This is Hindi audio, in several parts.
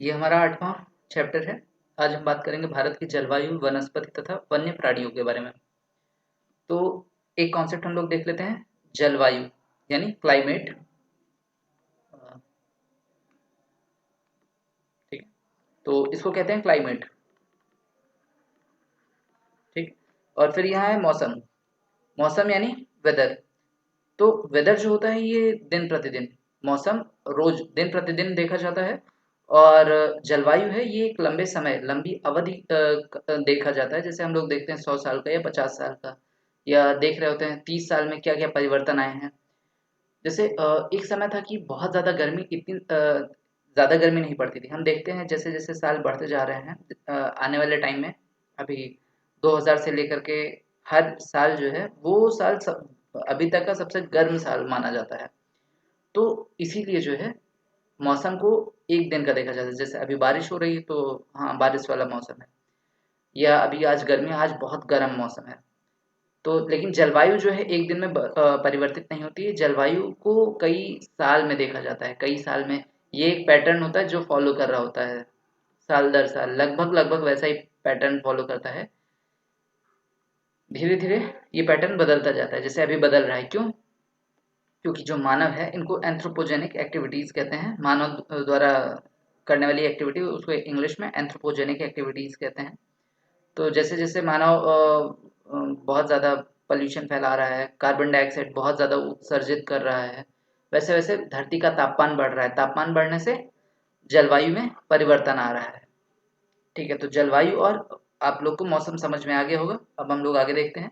ये हमारा 8वां चैप्टर है। आज हम बात करेंगे भारत की जलवायु, वनस्पति तथा वन्य प्राणियों के बारे में। तो एक कॉन्सेप्ट हम लोग देख लेते हैं, जलवायु यानी क्लाइमेट। ठीक है, तो इसको कहते हैं क्लाइमेट। ठीक, और फिर यहाँ है मौसम। मौसम यानी वेदर। तो वेदर जो होता है ये दिन प्रतिदिन, मौसम रोज दिन प्रतिदिन देखा जाता है। और जलवायु है ये एक लंबे समय, लंबी अवधि देखा जाता है। जैसे हम लोग देखते हैं 100 साल का या 50 साल का, या देख रहे होते हैं 30 साल में क्या क्या परिवर्तन आए हैं। जैसे एक समय था कि बहुत ज़्यादा गर्मी, इतनी ज़्यादा गर्मी नहीं पड़ती थी। हम देखते हैं जैसे जैसे साल बढ़ते जा रहे हैं, आने वाले टाइम में अभी 2000 से लेकर के हर साल जो है वो साल अभी तक का सबसे गर्म साल माना जाता है। तो इसीलिए जो है मौसम को एक दिन का देखा जाता है। जैसे अभी बारिश हो रही है तो हाँ, बारिश वाला मौसम है, या अभी आज गर्मी, आज बहुत गर्म मौसम है। तो लेकिन जलवायु जो है एक दिन में परिवर्तित नहीं होती है। जलवायु को कई साल में देखा जाता है, कई साल में ये एक पैटर्न होता है जो फॉलो कर रहा होता है, साल दर साल लगभग लगभग वैसा ही पैटर्न फॉलो करता है। धीरे धीरे ये पैटर्न बदलता जाता है, जैसे अभी बदल रहा है। क्यों? क्योंकि जो मानव है इनको एंथ्रोपोजेनिक एक्टिविटीज़ कहते हैं। मानव द्वारा करने वाली एक्टिविटी, उसको इंग्लिश में एंथ्रोपोजेनिक एक्टिविटीज़ कहते हैं। तो जैसे जैसे मानव बहुत ज़्यादा पॉल्यूशन फैला रहा है, कार्बन डाइऑक्साइड बहुत ज़्यादा उत्सर्जित कर रहा है, वैसे वैसे धरती का तापमान बढ़ रहा है। तापमान बढ़ने से जलवायु में परिवर्तन आ रहा है। ठीक है, तो जलवायु और आप लोग को मौसम समझ में आ गया होगा। अब हम लोग आगे देखते हैं।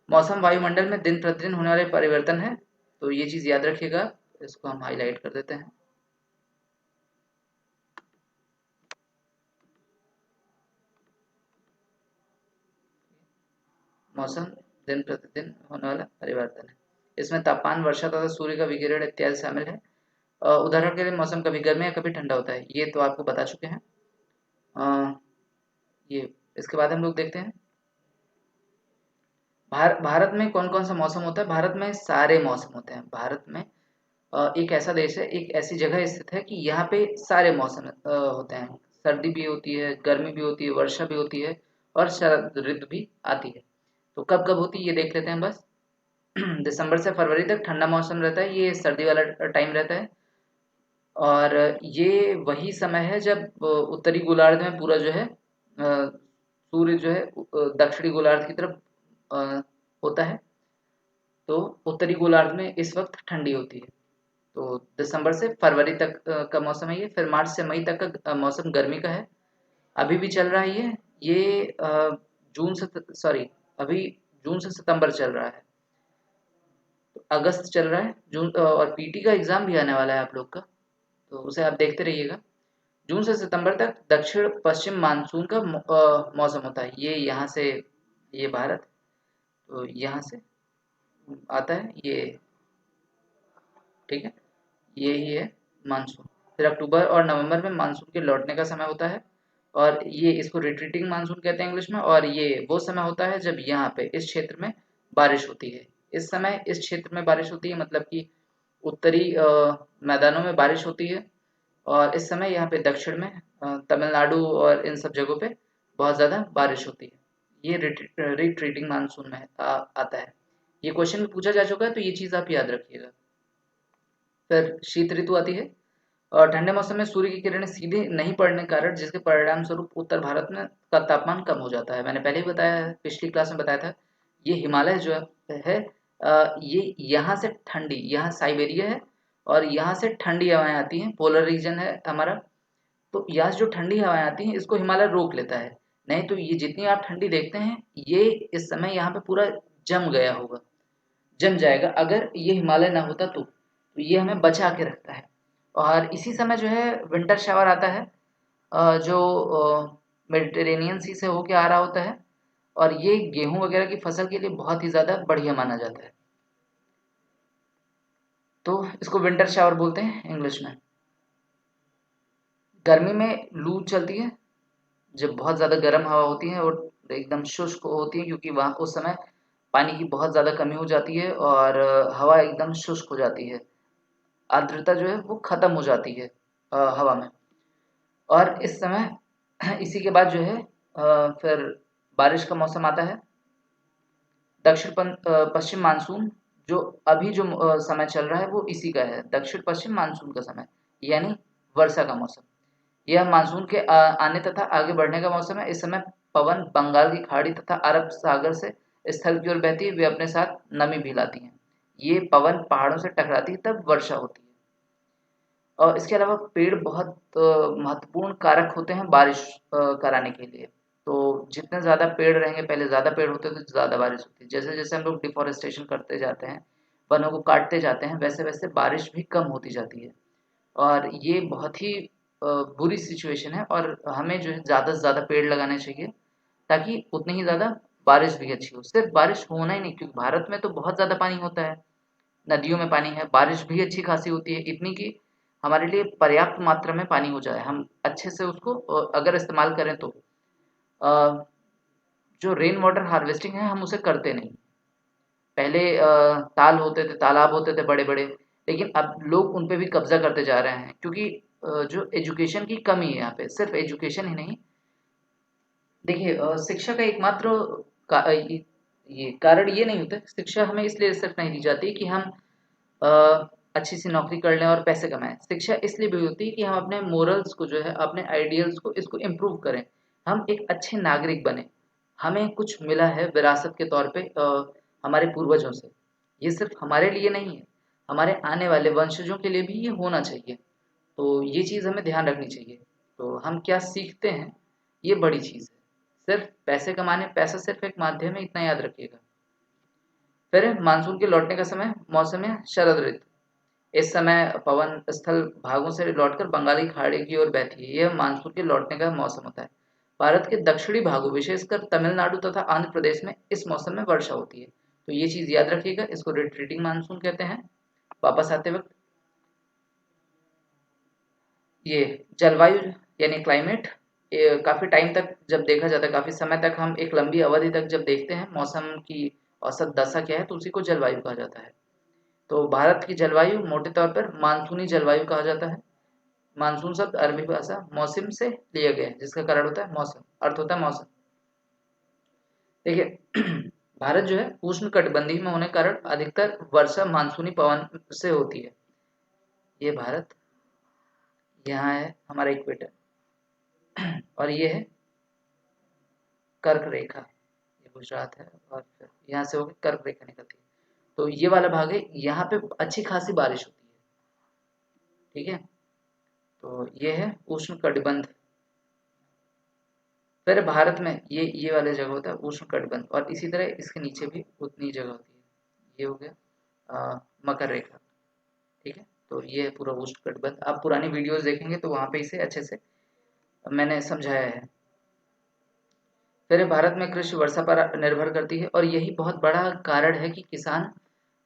मौसम वायुमंडल में दिन प्रतिदिन होने वाले परिवर्तन है, तो ये चीज़ याद रखिएगा। इसको हम हाईलाइट कर देते हैं। मौसम दिन प्रतिदिन होने वाला परिवर्तन है। इसमें तापमान, वर्षा तथा सूर्य का विकिरण इत्यादि शामिल है। उदाहरण के लिए मौसम कभी गर्म या कभी ठंडा होता है, ये तो आपको बता चुके हैं। अ, ये इसके बाद हम लोग देखते हैं भारत में कौन कौन सा मौसम होता है। भारत में सारे मौसम होते हैं। भारत में एक ऐसा देश है, एक ऐसी जगह स्थित है कि यहाँ पे सारे मौसम होते हैं। सर्दी भी होती है, गर्मी भी होती है, वर्षा भी होती है, और शरद ऋतु भी आती है। तो कब कब होती है ये देख लेते हैं बस। दिसंबर से फरवरी तक ठंडा मौसम रहता है, ये सर्दी वाला टाइम रहता है। और ये वही समय है जब उत्तरी गोलार्ध में पूरा जो है सूर्य जो है दक्षिणी गोलार्ध की तरफ अ, होता है। तो उत्तरी गोलार्ध में इस वक्त ठंडी होती है। तो दिसंबर से फरवरी तक का मौसम है ये। फिर मार्च से मई तक का मौसम गर्मी का है। अभी भी चल रहा है ये जून से, सॉरी, अभी जून से सितंबर चल रहा है। तो अगस्त चल रहा है, जून, और पीटी का एग्ज़ाम भी आने वाला है आप लोग का, तो उसे आप देखते रहिएगा। जून से सितंबर तक दक्षिण पश्चिम मानसून का मौसम होता है। ये यहाँ से, ये भारत, तो यहाँ से आता है ये। ठीक है, ये ही है मानसून। फिर अक्टूबर और नवंबर में मानसून के लौटने का समय होता है, और ये इसको रिट्रीटिंग मानसून कहते हैं इंग्लिश में। और ये वो समय होता है जब यहाँ पे इस क्षेत्र में बारिश होती है। इस समय इस क्षेत्र में बारिश होती है, मतलब कि उत्तरी मैदानों में बारिश होती है। और इस समय यहाँ पे दक्षिण में तमिलनाडु और इन सब जगहों पे बहुत ज़्यादा बारिश होती है। ये रिट्रीटिंग मानसून में आता है। ये क्वेश्चन भी पूछा जा चुका है, तो ये चीज़ आप याद रखिएगा। फिर शीत ऋतु आती है, और ठंडे मौसम में सूर्य की किरणें सीधे नहीं पड़ने के कारण, जिसके परिणाम स्वरूप उत्तर भारत में का तापमान कम हो जाता है। मैंने पहले ही बताया है, पिछली क्लास में बताया था। ये हिमालय जो है ये यहाँ से ठंडी, यहाँ साइबेरिया है, और यहाँ से ठंडी हवाएं आती हैं। पोलर रीजन है हमारा। तो यहाँ से जो ठंडी हवाएं आती हैं इसको हिमालय रोक लेता है। नहीं तो ये जितनी आप ठंडी देखते हैं, ये इस समय यहाँ पे पूरा जम गया होगा, जम जाएगा अगर ये हिमालय ना होता तो ये हमें बचा के रखता है। और इसी समय जो है विंटर शावर आता है, जो मेडिटेरेनियन सी से होके आ रहा होता है। और ये गेहूं वगैरह की फसल के लिए बहुत ही ज़्यादा बढ़िया माना जाता है। तो इसको विंटर शावर बोलते हैं इंग्लिश में। गर्मी में लू चलती है, जब बहुत ज़्यादा गर्म हवा होती है और एकदम शुष्क होती है, क्योंकि वहाँ उस समय पानी की बहुत ज़्यादा कमी हो जाती है, और हवा एकदम शुष्क हो जाती है। आर्द्रता जो है वो ख़त्म हो जाती है हवा में। और इस समय इसी के बाद जो है फिर बारिश का मौसम आता है। पश्चिम मानसून जो अभी जो समय चल रहा है वो इसी का है, दक्षिण पश्चिम मानसून का समय, यानी वर्षा का मौसम। यह मानसून के आने तथा आगे बढ़ने का मौसम है। इस समय पवन बंगाल की खाड़ी तथा अरब सागर से स्थल की ओर बहती है, वे अपने साथ नमी भी लाती हैं। ये पवन पहाड़ों से टकराती है तब वर्षा होती है। और इसके अलावा पेड़ बहुत महत्वपूर्ण कारक होते हैं बारिश कराने के लिए। तो जितने ज़्यादा पेड़ रहेंगे, पहले ज़्यादा पेड़ होते थे तो ज़्यादा बारिश होती है। जैसे-जैसे हम लोग डिफ़ॉरेस्टेशन करते जाते हैं, वनों को काटते जाते हैं, वैसे-वैसे बारिश भी कम होती जाती है। और ये बहुत ही बुरी सिचुएशन है और हमें जो है ज़्यादा से ज़्यादा पेड़ लगाने चाहिए, ताकि उतनी ही ज़्यादा बारिश भी अच्छी हो। सिर्फ़ बारिश होना ही नहीं, क्योंकि भारत में तो बहुत ज़्यादा पानी होता है, नदियों में पानी है, बारिश भी अच्छी खासी होती है, इतनी कि हमारे लिए पर्याप्त मात्रा में पानी हो जाए। हम अच्छे से उसको अगर इस्तेमाल करें तो। अ, जो रेन वाटर हार्वेस्टिंग है, हम उसे करते नहीं। पहले ताल होते थे, तालाब होते थे बड़े-बड़े, लेकिन अब लोग उन पे भी कब्ज़ा करते जा रहे हैं, क्योंकि जो एजुकेशन की कमी है यहाँ पे, सिर्फ़ एजुकेशन ही नहीं। देखिए शिक्षा का एकमात्र का ये कारण ये नहीं होता, शिक्षा हमें इसलिए सिर्फ़ नहीं दी जाती कि हम अ, अच्छी सी नौकरी कर लें और पैसे कमाएँ। शिक्षा इसलिए भी होती है कि हम अपने मोरल्स को जो है, अपने आइडियल्स को इसको इम्प्रूव करें। हम एक अच्छे नागरिक बनें। हमें कुछ मिला है विरासत के तौर पे हमारे पूर्वजों से। ये सिर्फ़ हमारे लिए नहीं है, हमारे आने वाले वंशजों के लिए भी ये होना चाहिए। तो ये चीज़ हमें ध्यान रखनी चाहिए। तो हम क्या सीखते हैं, ये बड़ी चीज़ है। सिर्फ़ पैसे कमाने, पैसा सिर्फ़ एक माध्यम है, इतना याद रखिएगा। फिर है मानसून के लौटने का समय, मौसम है शरद ऋतु। इस समय पवन स्थल भागों से लौटकर बंगाली खाड़ी की ओर बहती है। यह मानसून के लौटने का मौसम होता है। भारत के दक्षिणी भागों, विशेषकर तमिलनाडु तथा आंध्र प्रदेश में इस मौसम में वर्षा होती है। तो ये चीज़ याद रखिएगा, इसको रिट्रीटिंग मानसून कहते हैं। वापस आते वक्त ये जलवायु यानी क्लाइमेट, काफ़ी टाइम तक जब देखा जाता है, काफ़ी समय तक हम एक लंबी अवधि तक जब देखते हैं मौसम की औसत दशा क्या है, तो उसी को जलवायु कहा जाता है। तो भारत की जलवायु मोटे तौर पर मानसूनी जलवायु कहा जाता है। मानसून शब्द अरबी भाषा मौसम से लिया गया है, जिसका कारण होता है मौसम, अर्थ होता है मौसम। देखिए भारत जो है उष्ण कटिबंधीय में होने के कारण अधिकतर वर्षा मानसूनी पवन से होती है। ये भारत, यहाँ है हमारा इक्वेटर और ये है कर्क रेखा, ये गुजरात है और फिर यहाँ से होकर कर्क रेखा निकलती है। तो ये वाला भाग है, यहाँ पे अच्छी खासी बारिश होती है। ठीक है, तो ये है उष्ण कटिबंध। फिर भारत में ये वाले जगह होता है उष्ण कटिबंध, और इसी तरह इसके नीचे भी उतनी जगह होती है। ये हो गया मकर रेखा। ठीक है, तो ये है पूरा उष्ण कटिबंध। आप पुरानी वीडियोस देखेंगे तो वहाँ पे इसे अच्छे से मैंने समझाया है। फिर भारत में कृषि वर्षा पर निर्भर करती है, और यही बहुत बड़ा कारण है कि किसान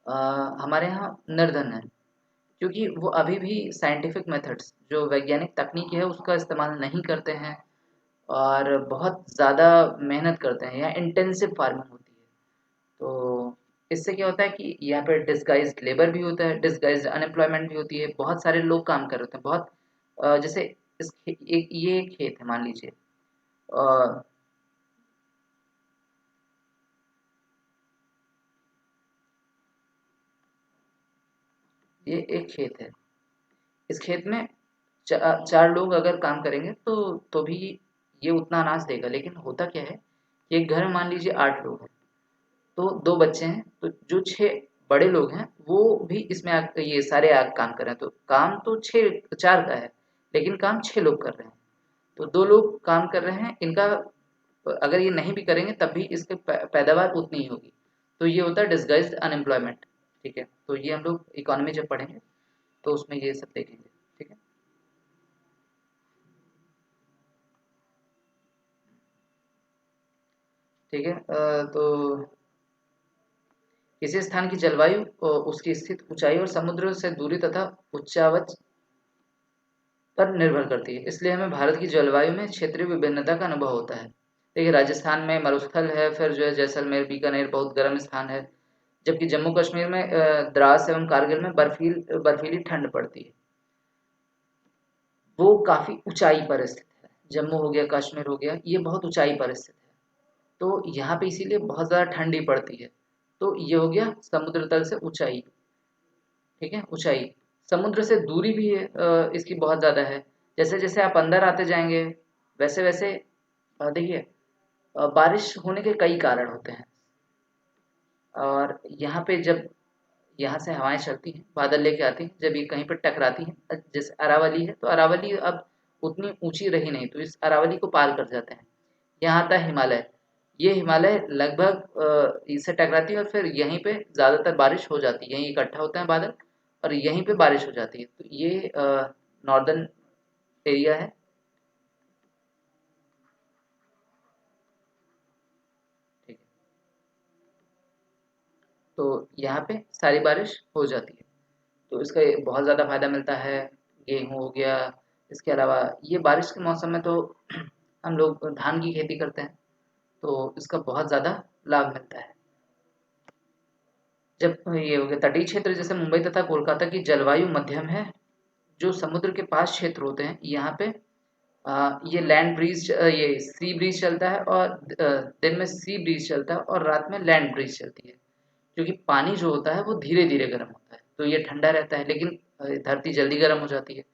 अ, हमारे यहाँ निर्धन है, क्योंकि वो अभी भी साइंटिफिक मेथड्स, जो वैज्ञानिक तकनीक है, उसका इस्तेमाल नहीं करते हैं और बहुत ज़्यादा मेहनत करते हैं। यहाँ इंटेंसिव फार्मिंग होती है। तो इससे क्या होता है कि यहाँ पे डिसगाइज्ड लेबर भी होता है, डिसगाइज्ड अनएम्प्लॉयमेंट भी होती है। बहुत सारे लोग काम कर रहे होते हैं, बहुत जैसे एक ये एक खेत है मान लीजिए, अ, ये एक खेत है। इस खेत में 4 लोग अगर काम करेंगे तो भी ये उतना अनाज देगा। लेकिन होता क्या है कि एक घर में मान लीजिए 8 लोग हैं, तो 2 बच्चे हैं, तो जो 6 बड़े लोग हैं वो भी इसमें ये सारे काम कर रहे हैं। तो काम तो 4 का है, लेकिन काम 6 लोग कर रहे हैं। तो 2 लोग काम कर रहे हैं, इनका अगर ये नहीं भी करेंगे तब भी इसकी पैदावार उतनी ही होगी। तो ये होता है डिसगाइज्ड अनएम्प्लॉयमेंट। ठीक है, तो ये हम लोग इकोनॉमी जब पढ़ेंगे तो उसमें ये सब देखेंगे। ठीक है। ठीक है, तो किसी स्थान की जलवायु उसकी स्थित ऊंचाई और समुद्र से दूरी तथा उच्चावच पर निर्भर करती है। इसलिए हमें भारत की जलवायु में क्षेत्रीय विभिन्नता का अनुभव होता है। देखिए राजस्थान में मरुस्थल है, फिर जो है जैसलमेर बीकानेर बहुत गर्म स्थान है, जबकि जम्मू कश्मीर में द्रास एवं कारगिल में बर्फीली ठंड पड़ती है। वो काफ़ी ऊंचाई पर स्थित है। जम्मू हो गया, कश्मीर हो गया, ये बहुत ऊंचाई पर स्थित है। तो यहाँ पे इसीलिए बहुत ज़्यादा ठंडी पड़ती है। तो ये हो गया समुद्र तल से ऊंचाई। ठीक है, ऊंचाई। समुद्र से दूरी भी इसकी बहुत ज़्यादा है। जैसे जैसे आप अंदर आते जाएंगे वैसे वैसे देखिए बारिश होने के कई कारण होते हैं। और यहाँ पे जब यहाँ से हवाएं चलती हैं, बादल लेके आती हैं, जब ये कहीं पर टकराती हैं, जैसे अरावली है तो अरावली अब उतनी ऊंची रही नहीं, तो इस अरावली को पार कर जाते हैं। यहाँ आता है हिमालय। ये हिमालय लगभग इससे टकराती है और फिर यहीं पे ज़्यादातर बारिश हो जाती है, यहीं इकट्ठा होते हैं बादल और यहीं पे बारिश हो जाती है। तो ये नॉर्दर्न एरिया है। ठीक है, तो यहाँ पे सारी बारिश हो जाती है। तो इसका ये बहुत ज़्यादा फ़ायदा मिलता है। गेहूँ हो गया, इसके अलावा ये बारिश के मौसम में तो हम लोग धान की खेती करते हैं, तो इसका बहुत ज़्यादा लाभ मिलता है। जब ये हो गया तटीय क्षेत्र, जैसे मुंबई तथा कोलकाता की जलवायु मध्यम है। जो समुद्र के पास क्षेत्र होते हैं यहाँ पे ये लैंड ब्रीज, ये सी ब्रीज चलता है और दिन में सी ब्रीज चलता है और रात में लैंड ब्रीज चलती है। क्योंकि पानी जो होता है वो धीरे धीरे गर्म होता है, तो ये ठंडा रहता है, लेकिन धरती जल्दी गर्म हो जाती है,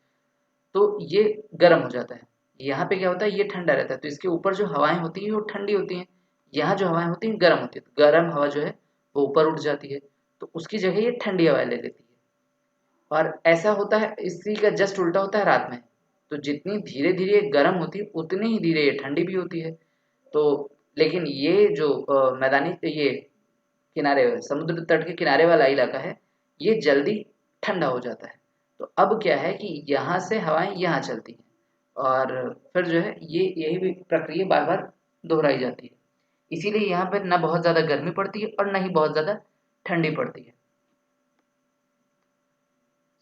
तो ये गर्म हो जाता है। यहाँ पे क्या होता है, ये ठंडा रहता है, तो इसके ऊपर जो हवाएं होती हैं वो ठंडी होती हैं। यहाँ जो हवाएं होती हैं गर्म होती है, तो गर्म हवा जो है वो ऊपर उठ जाती है, तो उसकी जगह ये ठंडी हवाएं ले लेती है। और ऐसा होता है, इसी का जस्ट उल्टा होता है रात में। तो जितनी धीरे धीरे गर्म होती है उतनी ही धीरे ये ठंडी भी होती है। तो लेकिन ये जो मैदानी ये किनारे समुद्र तट के किनारे वाला इलाका है, ये जल्दी ठंडा हो जाता है। तो अब क्या है कि यहाँ से हवाएं यहाँ चलती हैं और फिर जो है ये यही भी प्रक्रिया बार बार दोहराई जाती है। इसीलिए यहाँ पर ना बहुत ज़्यादा गर्मी पड़ती है और ना ही बहुत ज़्यादा ठंडी पड़ती है।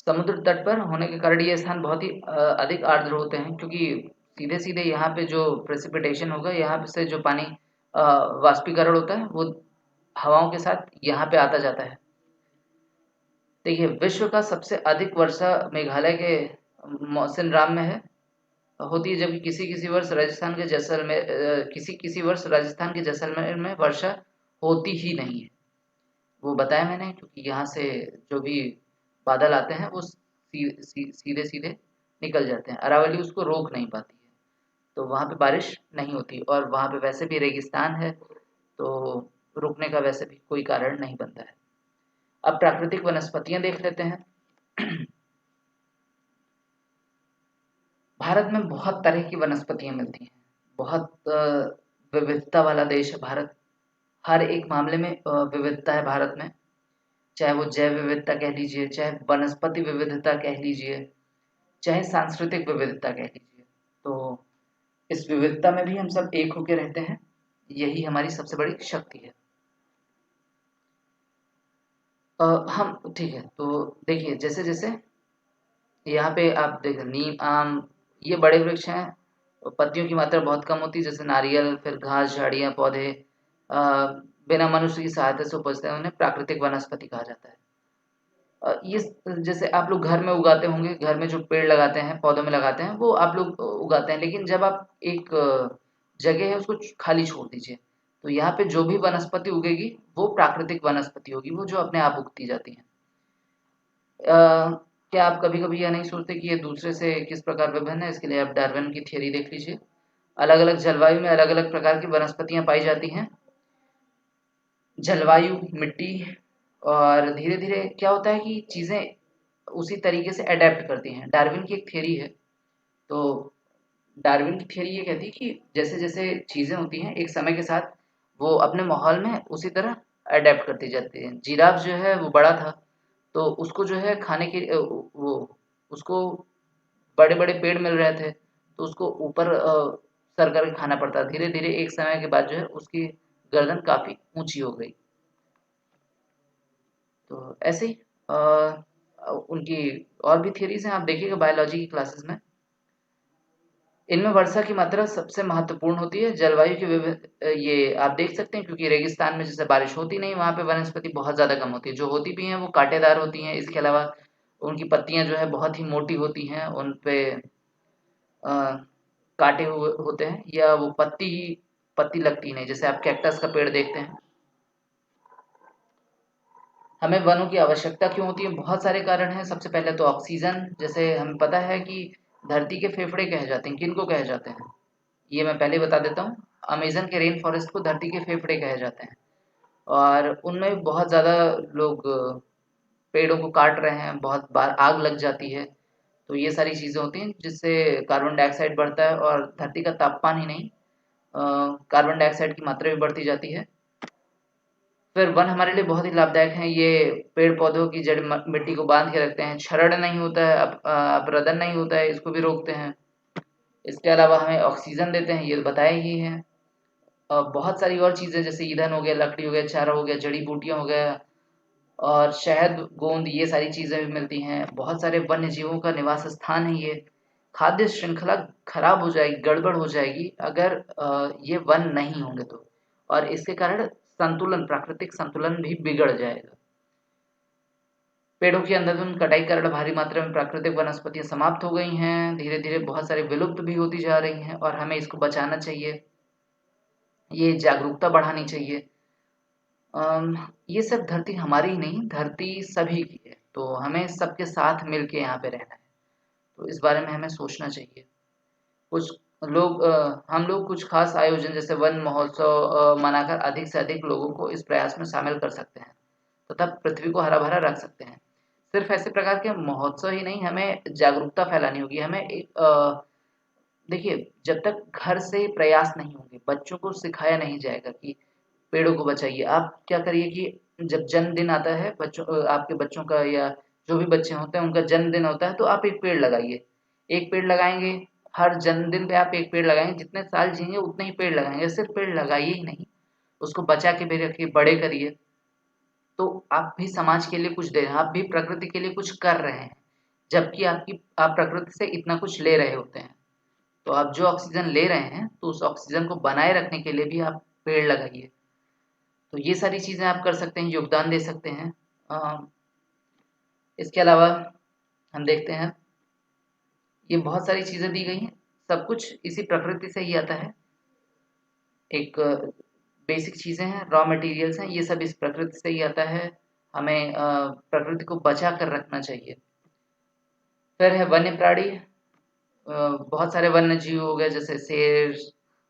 समुद्र तट पर होने के कारण ये स्थान बहुत ही अधिक आर्द्र होते हैं, क्योंकि सीधे सीधे यहाँ पे जो प्रेसिपिटेशन होगा, यहाँ से जो पानी वाष्पीकरण होता है वो हवाओं के साथ यहाँ पे आता जाता है। देखिए, विश्व का सबसे अधिक वर्षा मेघालय के मौसिनराम में है होती है, जबकि किसी किसी वर्ष राजस्थान के जैसलमेर किसी किसी वर्ष राजस्थान के जैसलमेर में वर्षा होती ही नहीं है। वो बताया मैंने, क्योंकि यहाँ से जो भी बादल आते हैं वो सीधे सीधे निकल जाते हैं, अरावली उसको रोक नहीं पाती है, तो वहाँ पे बारिश नहीं होती और वहाँ पे वैसे भी रेगिस्तान है, तो रुकने का वैसे भी कोई कारण नहीं बनता है। अब प्राकृतिक वनस्पतियाँ देख लेते हैं। भारत में बहुत तरह की वनस्पतियाँ मिलती हैं। बहुत विविधता वाला देश है भारत। हर एक मामले में विविधता है भारत में। चाहे वो जैव विविधता कह लीजिए, चाहे वनस्पति विविधता कह लीजिए, चाहे सांस्कृतिक विविधता कह लीजिए। तो इस विविधता में भी हम सब एक होके रहते हैं। यही हमारी सबसे बड़ी शक्ति है। हम ठीक है, तो देखिए जैसे जैसे यहाँ पे आप देखें नीम, आम, ये बड़े वृक्ष हैं। पत्तियों की मात्रा बहुत कम होती है, जैसे नारियल, फिर घास, झाड़ियाँ, पौधे अ, बिना मनुष्य की सहायता से उपजते हैं, उन्हें प्राकृतिक वनस्पति कहा जाता है। ये जैसे आप लोग घर में उगाते होंगे, घर में जो पेड़ लगाते हैं, पौधों में लगाते हैं, वो आप लोग उगाते हैं, लेकिन जब आप एक जगह है उसको खाली छोड़ दीजिए, तो यहाँ पे जो भी वनस्पति उगेगी वो प्राकृतिक वनस्पति होगी, वो जो अपने आप उगती जाती है। क्या आप कभी कभी यह नहीं सोचते कि ये दूसरे से किस प्रकार विभिन्न है? इसके लिए आप डार्विन की थियरी देख लीजिए। अलग अलग जलवायु में अलग अलग प्रकार की वनस्पतियां पाई जाती हैं। जलवायु, मिट्टी और धीरे धीरे क्या होता है कि चीज़ें उसी तरीके से अडेप्ट करती हैं। डार्विन की एक थियरी है। तो डार्विन की थियरी ये कहती है कि जैसे जैसे चीज़ें होती हैं एक समय के साथ वो अपने माहौल में उसी तरह अडेप्ट करती जाती हैं। जिराफ जो है वो बड़ा था, तो उसको जो है खाने के वो उसको बड़े बड़े पेड़ मिल रहे थे, तो उसको ऊपर सर करके खाना पड़ता। धीरे धीरे एक समय के बाद जो है उसकी गर्दन काफ़ी ऊंची हो गई। तो ऐसे ही उनकी और भी थियरीज हैं, आप देखिएगा बायोलॉजी की क्लासेस में। इनमें वर्षा की मात्रा सबसे महत्वपूर्ण होती है। जलवायु की विविध ये आप देख सकते हैं, क्योंकि रेगिस्तान में जैसे बारिश होती नहीं, वहाँ पे वनस्पति बहुत ज़्यादा कम होती है। जो होती भी हैं वो कांटेदार होती हैं। इसके अलावा उनकी पत्तियाँ जो है बहुत ही मोटी होती हैं, उन पे अ, काटे हुए होते हैं, या वो पत्ती लगती नहीं, जैसे आप कैक्टस का पेड़ देखते हैं। हमें वनों की आवश्यकता क्यों होती है? बहुत सारे कारण हैं। सबसे पहले तो ऑक्सीजन, जैसे हमें पता है कि धरती के फेफड़े कहे जाते हैं, किनको कहे जाते हैं? ये मैं पहले ही बता देता हूँ। अमेज़न के रेन फॉरेस्ट को धरती के फेफड़े कहे जाते हैं, और उनमें बहुत ज़्यादा लोग पेड़ों को काट रहे हैं, बहुत बार आग लग जाती है। तो ये सारी चीज़ें होती हैं जिससे कार्बन डाइऑक्साइड बढ़ता है, और धरती का तापमान ही नहीं, कार्बन डाइऑक्साइड की मात्रा भी बढ़ती जाती है। फिर वन हमारे लिए बहुत ही लाभदायक हैं। ये पेड़-पौधों की जड़ मिट्टी को बाँध के रखते हैं, क्षरण नहीं होता है, अपरदन नहीं होता है, इसको भी रोकते हैं। इसके अलावा हमें ऑक्सीजन देते हैं, ये तो बताया ही है। बहुत सारी और चीज़ें, जैसे ईंधन हो गया, लकड़ी हो गया, चारा हो गया, जड़ी-बूटियाँ हो गया, और शहद, गोंद, ये सारी चीज़ें भी मिलती हैं। बहुत सारे वन्य जीवों का निवास स्थान है ये। खाद्य श्रृंखला खराब हो जाएगी, गड़बड़ हो जाएगी अगर ये वन नहीं होंगे तो, और इसके कारण प्राकृतिक संतुलन भी बिगड़ जाएगा। पेड़ों की अंधाधुंध कटाई के कारण भारी मात्रा में प्राकृतिक वनस्पतियाँ समाप्त हो गई हैं, धीरे-धीरे बहुत सारी विलुप्त भी होती जा रही हैं, और हमें इसको बचाना चाहिए। ये जागरूकता बढ़ानी चाहिए। ये सब धरती हमारी ही नहीं, धरती सभी की है, तो हमें सबके साथ मिल के यहाँ पे रहना है। तो इस बारे में हमें सोचना चाहिए। कुछ हम लोग कुछ खास आयोजन जैसे वन महोत्सव मनाकर अधिक से अधिक लोगों को इस प्रयास में शामिल कर सकते हैं, तथा पृथ्वी को हरा-भरा रख सकते हैं। सिर्फ ऐसे प्रकार के महोत्सव ही नहीं, हमें जागरूकता फैलानी होगी। हमें देखिए, जब तक घर से प्रयास नहीं होंगे, बच्चों को सिखाया नहीं जाएगा कि पेड़ों को बचाइए। आप क्या करिए कि जब जन्मदिन आता है आपके बच्चों का, या जो भी बच्चे होते हैं उनका जन्मदिन होता है, तो आप एक पेड़ लगाइए। एक पेड़ लगाएँगे, हर जन्मदिन पे आप एक पेड़ लगाएँगे, जितने साल जिएँगे उतने ही पेड़ लगाएँगे। सिर्फ़ पेड़ लगाइए ही नहीं, उसको बचा के भी रखिए, बड़े करिए। तो आप भी समाज के लिए कुछ दे रहे हैं, आप भी प्रकृति के लिए कुछ कर रहे हैं, जबकि आप प्रकृति से इतना कुछ ले रहे होते हैं। तो आप जो ऑक्सीजन ले रहे हैं, तो उस ऑक्सीजन को बनाए रखने के लिए भी आप पेड़ लगाइए। तो ये सारी चीज़ें आप कर सकते हैं, योगदान दे सकते हैं। अ, इसके अलावा हम देखते हैं, ये बहुत सारी चीज़ें दी गई हैं, सब कुछ इसी प्रकृति से ही आता है। एक बेसिक चीज़ें हैं, रॉ मटेरियल्स हैं, ये सब इस प्रकृति से ही आता है। हमें प्रकृति को बचा कर रखना चाहिए। फिर है वन्य प्राणी। बहुत सारे वन्य जीव हो गए, जैसे शेर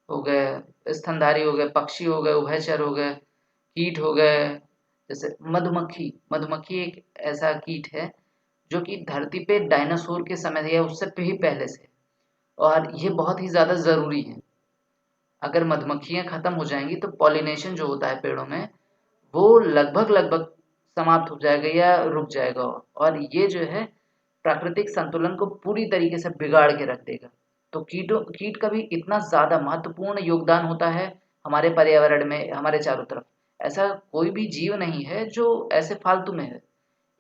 हो गए, स्तनधारी हो गए, पक्षी हो गए, उभयचर हो गए, कीट हो गए, जैसे मधुमक्खी। मधुमक्खी एक ऐसा कीट है जो कि धरती पे डायनासोर के समय या उससे भी पहले से, और ये बहुत ही ज़्यादा ज़रूरी है। अगर मधुमक्खियाँ खत्म हो जाएँगी तो पॉलिनेशन जो होता है पेड़ों में, वो लगभग-लगभग समाप्त हो जाएगा या रुक जाएगा, और ये जो है प्राकृतिक संतुलन को पूरी तरीके से बिगाड़ के रख देगा। तो कीट का भी इतना ज़्यादा महत्वपूर्ण योगदान होता है हमारे पर्यावरण में, हमारे चारों तरफ। ऐसा कोई भी जीव नहीं है जो ऐसे फालतू में है।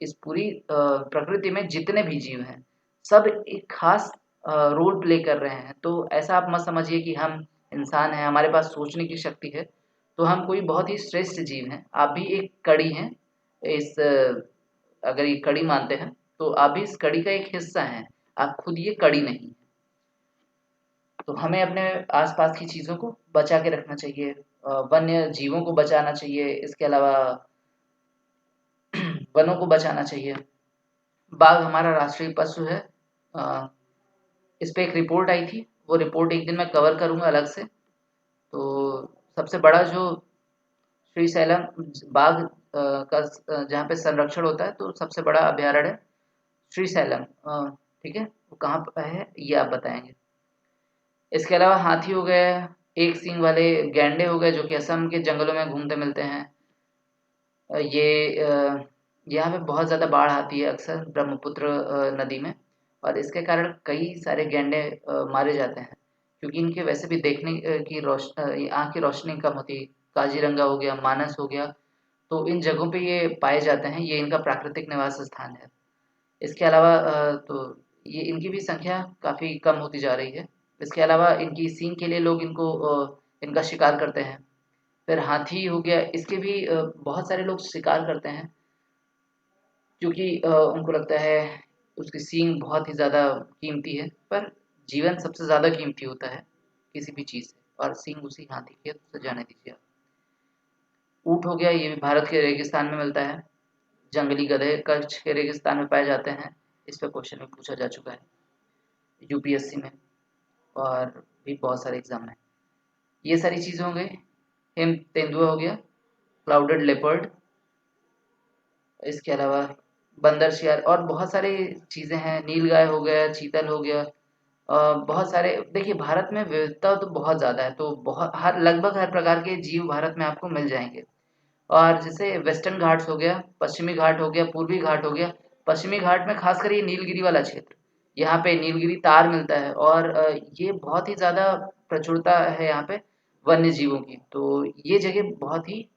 इस पूरी प्रकृति में जितने भी जीव हैं, सब एक ख़ास रोल प्ले कर रहे हैं। तो ऐसा आप मत समझिए कि हम इंसान हैं, हमारे पास सोचने की शक्ति है, तो हम कोई बहुत ही श्रेष्ठ जीव हैं। आप भी एक कड़ी हैं, इस अगर ये कड़ी मानते हैं, तो आप भी इस कड़ी का एक हिस्सा हैं। आप खुद ये कड़ी नहीं हैं। तो हमें अपने आस-पास की चीज़ों को बचा के रखना चाहिए। वन्य जीवों को बचाना चाहिए, इसके अलावा वनों को बचाना चाहिए। बाघ हमारा राष्ट्रीय पशु है। अ, इस पे एक रिपोर्ट आई थी, वो रिपोर्ट एक दिन मैं कवर करूँगा अलग से। तो सबसे बड़ा जो श्रीशैलम बाघ जहाँ पे संरक्षण होता है, तो सबसे बड़ा अभयारण्य है श्रीशैलम। ठीक है? वो कहाँ पे है, ये आप बताएँगे। इसके अलावा हाथी हो गए, एक सींग वाले गैंडे हो गए, जो कि असम के जंगलों में घूमते मिलते हैं। यहाँ पे बहुत ज़्यादा बाढ़ आती है अक्सर ब्रह्मपुत्र नदी में, और इसके कारण कई सारे गैंडे मारे जाते हैं, क्योंकि इनके वैसे भी देखने ये आँख की रोशनी कम होती है। काज़ीरंगा हो गया, मानस हो गया, तो इन जगहों पे ये पाए जाते हैं, ये इनका प्राकृतिक निवास स्थान है। इसके अलावा तो ये इनकी भी संख्या काफ़ी कम होती जा रही है। इसके अलावा इनकी सींग के लिए लोग इनका शिकार करते हैं। फिर हाथी हो गया, इसके भी बहुत सारे लोग शिकार करते हैं, क्योंकि उनको लगता है उसकी सींग बहुत ही ज़्यादा कीमती है। पर जीवन सबसे ज़्यादा कीमती होता है किसी भी चीज़ से, और सींग उसी हाथी की है, तो उसे जाने दीजिए आप। ऊँट हो गया, ये भी भारत के रेगिस्तान में मिलता है। जंगली गधे कच्छ के रेगिस्तान में पाए जाते हैं। इस पे क्वेश्चन भी पूछा जा चुका है यूपीएससी में, और भी बहुत सारे एग्जाम में। ये सारी चीज़ें हो गई। हिम तेंदुआ हो गया, क्लाउडेड लेपर्ड, इसके अलावा बंदर शियार और बहुत सारी चीज़ें हैं। नीलगाय हो गया, चीतल हो गया, बहुत सारे। देखिए भारत में विविधता तो बहुत ज़्यादा है, तो बहुत हर लगभग हर प्रकार के जीव भारत में आपको मिल जाएंगे। और जैसे वेस्टर्न घाट्स हो गया, पश्चिमी घाट हो गया, पूर्वी घाट हो गया। पश्चिमी घाट में खासकर ये नीलगिरी वाला क्षेत्र, यहाँ पे नीलगिरी तार मिलता है, और ये बहुत ही ज़्यादा प्रचुरता है यहाँ पे वन्य जीवों की। तो ये जगह बहुत ही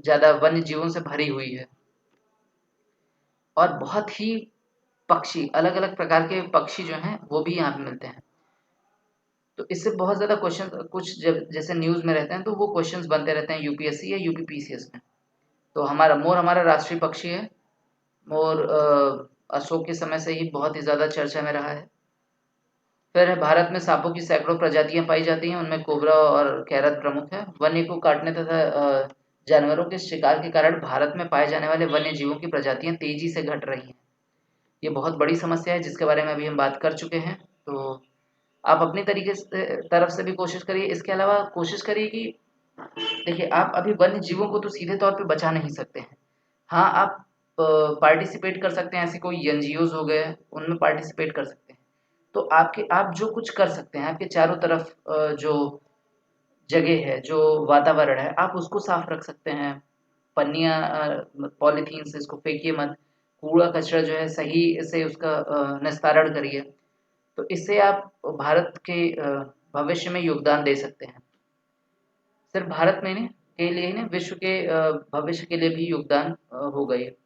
ज़्यादा वन्य जीवों से भरी हुई है, और बहुत ही पक्षी, अलग अलग प्रकार के पक्षी जो हैं वो भी यहाँ पे मिलते हैं। तो इससे बहुत ज़्यादा क्वेश्चन कुछ जब जैसे न्यूज़ में रहते हैं, तो वो क्वेश्चंस बनते रहते हैं यूपीएससी या यूपीपीसीएस में। तो हमारा मोर हमारा राष्ट्रीय पक्षी है। मोर अशोक के समय से ही बहुत ही ज़्यादा चर्चा में रहा है। फिर भारत में सांपों की सैकड़ों प्रजातियां पाई जाती हैं, उनमें कोबरा और कैरत प्रमुख है। वन्य को काटने तथा जानवरों के शिकार के कारण भारत में पाए जाने वाले वन्य जीवों की प्रजातियां तेजी से घट रही हैं। ये बहुत बड़ी समस्या है जिसके बारे में अभी हम बात कर चुके हैं। तो आप अपनी तरीके से तरफ से भी कोशिश करिए। इसके अलावा कोशिश करिए कि देखिए आप अभी वन्य जीवों को तो सीधे तौर पे बचा नहीं सकते हैं। हाँ, आप पार्टिसिपेट कर सकते हैं, ऐसे कोई एनजीओज हो गए, उनमें पार्टिसिपेट कर सकते हैं। तो आपके आप जो कुछ कर सकते हैं, आपके चारों तरफ जो जगह है, जो वातावरण है, आप उसको साफ रख सकते हैं। पन्नियाँ पॉलीथीन से इसको फेंकिए मत। कूड़ा कचरा जो है सही से उसका निस्तारण करिए। तो इससे आप भारत के भविष्य में योगदान दे सकते हैं। सिर्फ भारत में नहीं के लिए ही नहीं, विश्व के भविष्य के लिए भी योगदान होगा ये।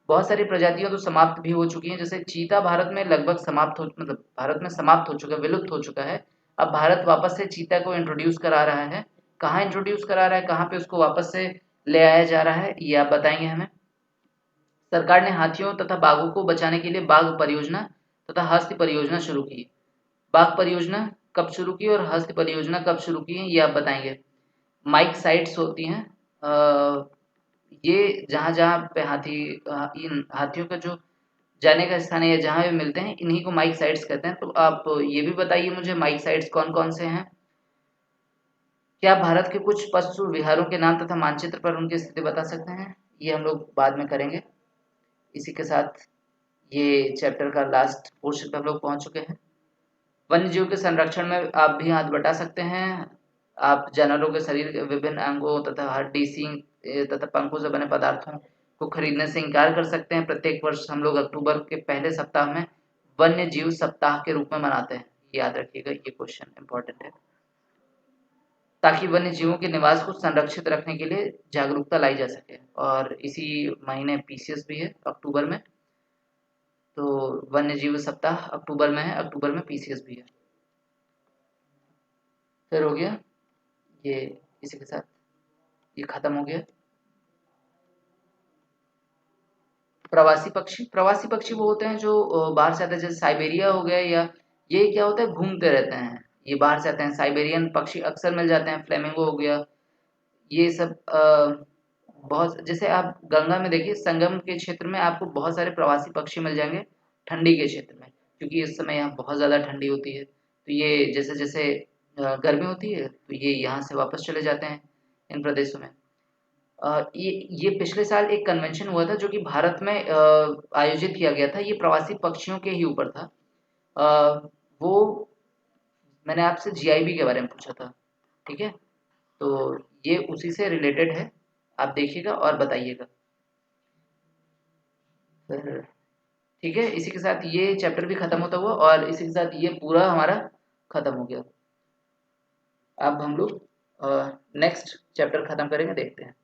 बहुत सारी प्रजातियां तो समाप्त भी हो चुकी हैं, जैसे चीता भारत में लगभग समाप्त हो, मतलब भारत में समाप्त हो चुका है, विलुप्त हो चुका है। अब भारत वापस से चीता को इंट्रोड्यूस करा रहा है। कहाँ इंट्रोड्यूस करा रहा है, कहाँ पे उसको वापस से ले आया जा रहा है, ये आप बताएंगे हमें। सरकार ने हाथियों तथा बाघों को बचाने के लिए बाघ परियोजना तथा हस्ती परियोजना शुरू की। बाघ परियोजना कब शुरू की और हस्ती परियोजना कब शुरू की है, ये आप बताएंगे। माइक साइट्स होती हैं, ये जहाँ-जहाँ पे इन हाथियों का जो जाने का स्थान है या जहाँ भी मिलते हैं, इन्हीं को माइक साइट्स कहते हैं। तो आप ये भी बताइए मुझे माइक साइट्स कौन-कौन से हैं? क्या आप भारत के कुछ पशु विहारों के नाम तथा मानचित्र पर उनकी स्थिति बता सकते हैं? ये हम लोग बाद में करेंगे। इसी के साथ ये चैप्टर का लास्ट पोर्शन पे हम लोग पहुँच चुके हैं। वन्यजीव के संरक्षण में आप भी हाथ बटा सकते हैं। आप जानवरों के शरीर के विभिन्न अंगों तथा हड्डी, सींग तथा पंखों से बने पदार्थों को खरीदने से इनकार कर सकते हैं। प्रत्येक वर्ष हम लोग अक्टूबर के पहले सप्ताह में वन्य जीव सप्ताह के रूप में मनाते हैं। याद रखिएगा, ये क्वेश्चन इम्पोर्टेंट है, ताकि वन्य जीवों के निवास को संरक्षित रखने के लिए जागरूकता लाई जा सके। और इसी महीने पीसीएस भी है अक्टूबर में, तो वन्य जीव सप्ताह अक्टूबर में है, अक्टूबर में पीसीएस भी है। फिर हो गया ये, इसी के साथ ये खत्म हो गया। प्रवासी पक्षी वो होते हैं जो बाहर से आते हैं, जैसे साइबेरिया हो गया, या ये क्या होता है, घूमते रहते हैं, ये बाहर से आते हैं। साइबेरियन पक्षी अक्सर मिल जाते हैं, फ्लेमिंगो हो गया, ये सब बहुत। जैसे आप गंगा में देखिए, संगम के क्षेत्र में आपको बहुत सारे प्रवासी पक्षी मिल जाएंगे ठंडी के क्षेत्र में, क्योंकि इस समय यहाँ बहुत ज़्यादा ठंडी होती है। तो ये जैसे जैसे गर्मी होती है, तो ये यहाँ से वापस चले जाते हैं इन प्रदेशों में। ये पिछले साल एक कन्वेंशन हुआ था जो कि भारत में आयोजित किया गया था। ये प्रवासी पक्षियों के ही ऊपर था। वो मैंने आपसे जीआईबी के बारे में पूछा था, ठीक है? तो ये उसी से रिलेटेड है, आप देखिएगा और बताइएगा। फिर ठीक है, इसी के साथ ये चैप्टर भी खत्म होता हुआ, और इसी के साथ ये पूरा हमारा खत्म हो गया। अब हम लोग नेक्स्ट चैप्टर खत्म करेंगे, देखते हैं।